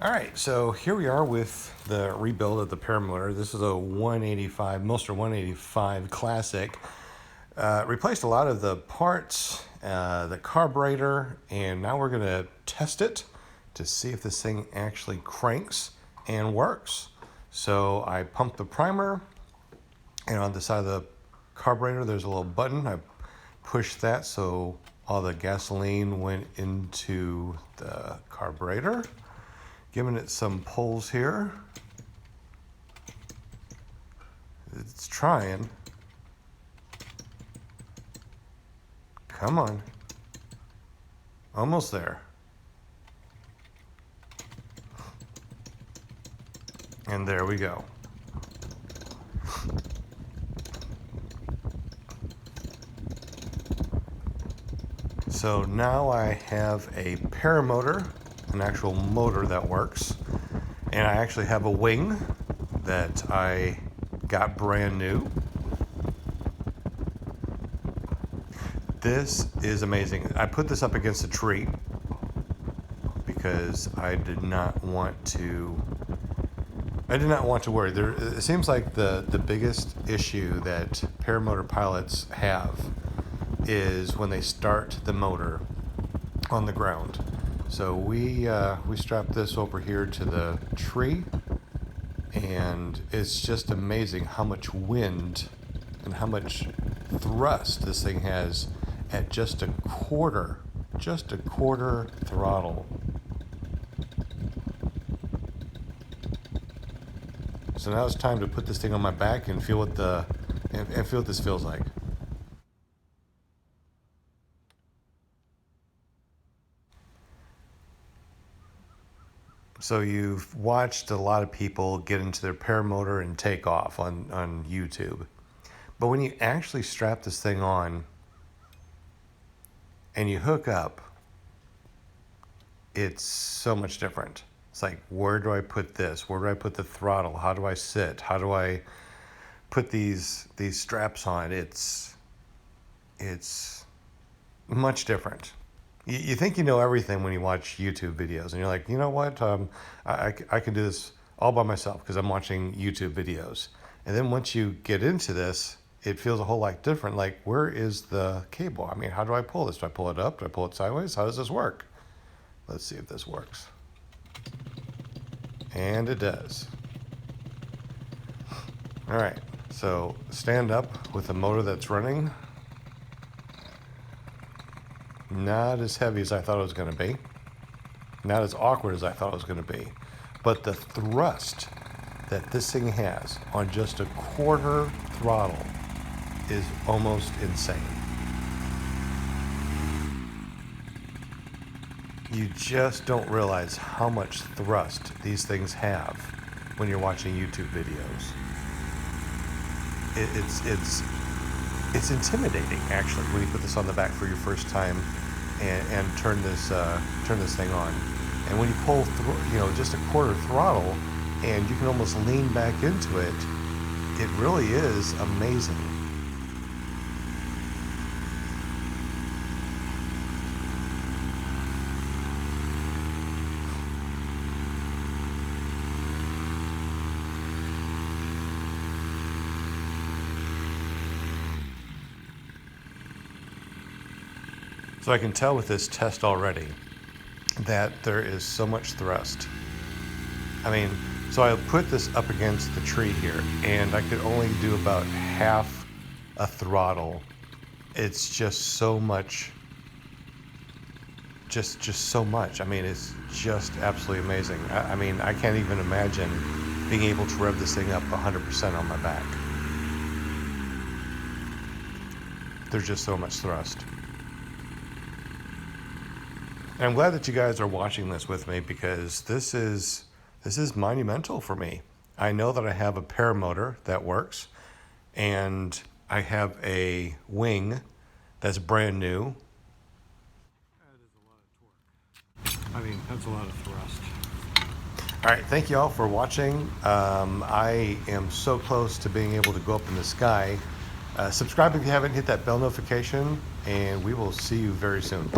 All right, so here we are with the rebuild of the Paramotor. This is a 185, Moster 185 Classic. Replaced a lot of the parts, the carburetor, and now we're gonna test it to see if this thing actually cranks and works. So I pumped the primer, and on the side of the carburetor there's a little button. I pushed that so all the gasoline went into the carburetor. Giving it some pulls here. It's trying. Come on. Almost there. And there we go. So now I have a Paramotor, an actual motor that works, and I actually have a wing that I got brand new. This is amazing. I put this up against a tree because I did not want to worry. It seems like the biggest issue that paramotor pilots have is when they start the motor on the ground. So we strapped this over here to the tree, and it's just amazing how much wind and how much thrust this thing has at just a quarter throttle. So now it's time to put this thing on my back and feel what this feels like. So you've watched a lot of people get into their paramotor and take off on YouTube. But when you actually strap this thing on and you hook up, it's so much different. It's like, where do I put this? Where do I put the throttle? How do I sit? How do I put these straps on? It's much different. You think you know everything when you watch YouTube videos, and you're like, you know what? I can do this all by myself because I'm watching YouTube videos. And then once you get into this, it feels a whole lot different. Like, where is the cable? I mean, how do I pull this? Do I pull it up? Do I pull it sideways? How does this work? Let's see if this works. And it does. All right, so stand up with the motor that's running. Not as heavy as I thought it was going to be. Not as awkward as I thought it was going to be. But the thrust that this thing has on just a quarter throttle is almost insane. You just don't realize how much thrust these things have when you're watching YouTube videos. It's intimidating, actually, when you put this on the back for your first time and turn this thing on. And when you pull through, just a quarter throttle, and you can almost lean back into it, it really is amazing. So I can tell with this test already that there is so much thrust. I mean, so I put this up against the tree here, and I could only do about half a throttle. It's just so much, just so much. I mean, it's just absolutely amazing. I mean, I can't even imagine being able to rev this thing up 100% on my back. There's just so much thrust. And I'm glad that you guys are watching this with me, because this is monumental for me. I know that I have a paramotor that works, and I have a wing that's brand new. That is a lot of torque. I mean, that's a lot of thrust. All right, thank you all for watching. I am so close to being able to go up in the sky. Subscribe if you haven't, hit that bell notification, and we will see you very soon.